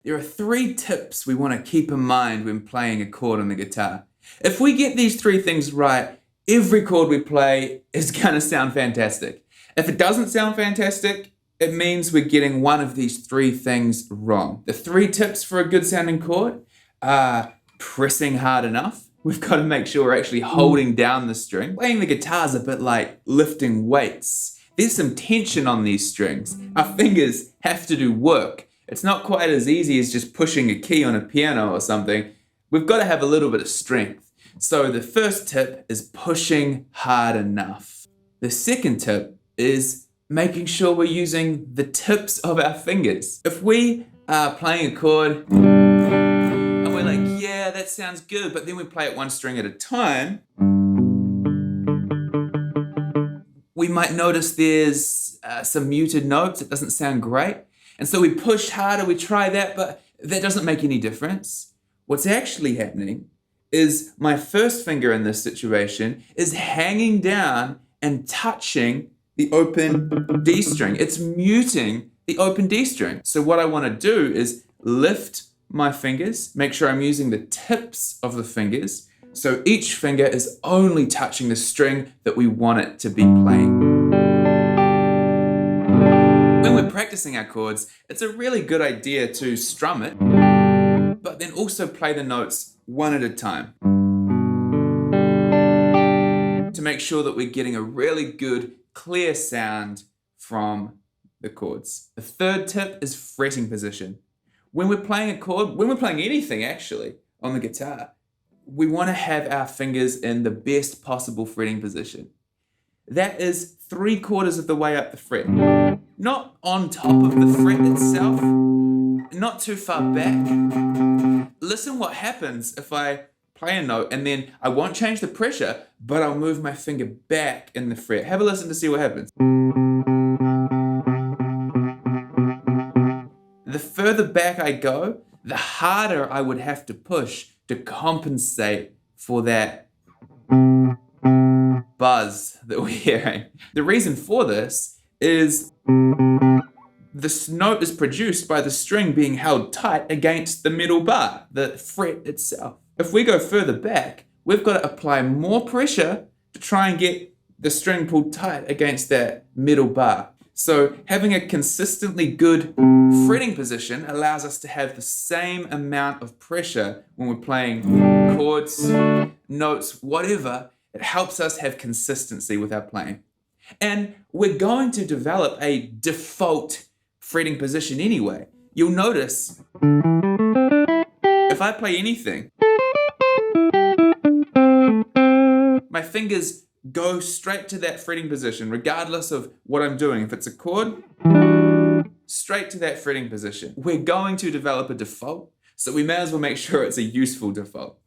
There are 3 tips we want to keep in mind when playing a chord on the guitar. If we get these 3 things right, every chord we play is going to sound fantastic. If it doesn't sound fantastic, it means we're getting one of these 3 things wrong. The 3 tips for a good sounding chord are pressing hard enough. We've got to make sure we're actually holding down the string. Playing the guitar is a bit like lifting weights. There's some tension on these strings. Our fingers have to do work. It's not quite as easy as just pushing a key on a piano or something. We've got to have a little bit of strength. So the first tip is pushing hard enough. The second tip is making sure we're using the tips of our fingers. If we are playing a chord and we're like, yeah, that sounds good, but then we play it one string at a time, we might notice there's some muted notes. It doesn't sound great. And so we push harder, we try that, but that doesn't make any difference. What's actually happening is my first finger in this situation is hanging down and touching the open D string. It's muting the open D string. So what I want to do is lift my fingers, make sure I'm using the tips of the fingers, so each finger is only touching the string that we want it to be playing. When we're practicing our chords, it's a really good idea to strum it, but then also play the notes one at a time to make sure that we're getting a really good, clear sound from the chords. The third tip is fretting position. When we're playing a chord, when we're playing anything actually on the guitar, we want to have our fingers in the best possible fretting position. That is 3/4 of the way up the fret. Not on top of the fret itself, not too far back. Listen what happens if I play a note and then I won't change the pressure, but I'll move my finger back in the fret. Have a listen to see what happens. The further back I go, the harder I would have to push to compensate for that buzz that we're hearing. The reason for this is this note is produced by the string being held tight against the middle bar, the fret itself. If we go further back, we've got to apply more pressure to try and get the string pulled tight against that middle bar. So having a consistently good fretting position allows us to have the same amount of pressure when we're playing chords, notes, whatever. It helps us have consistency with our playing. And we're going to develop a default fretting position anyway. You'll notice if I play anything, my fingers go straight to that fretting position, regardless of what I'm doing. If it's a chord, straight to that fretting position. We're going to develop a default, so we may as well make sure it's a useful default.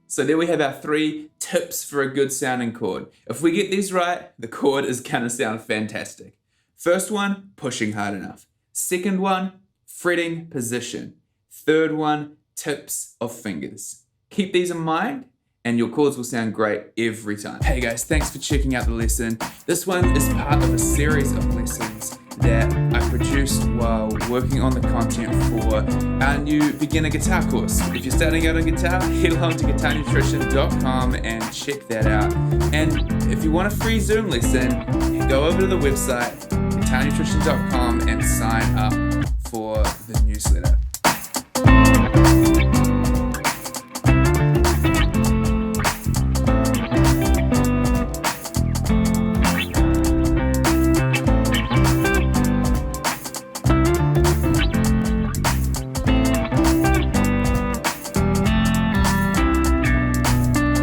So there we have our 3 tips for a good sounding chord. If we get these right, the chord is gonna sound fantastic. First one, pushing hard enough. Second one, fretting position. Third one, tips of fingers. Keep these in mind, and your chords will sound great every time. Hey guys, thanks for checking out the lesson. This one is part of a series of lessons that I produced while working on the content for our new beginner guitar course. If you're starting out on guitar, head along to guitarnutrition.com and check that out. And if you want a free Zoom lesson, go over to the website, guitarnutrition.com, and sign up.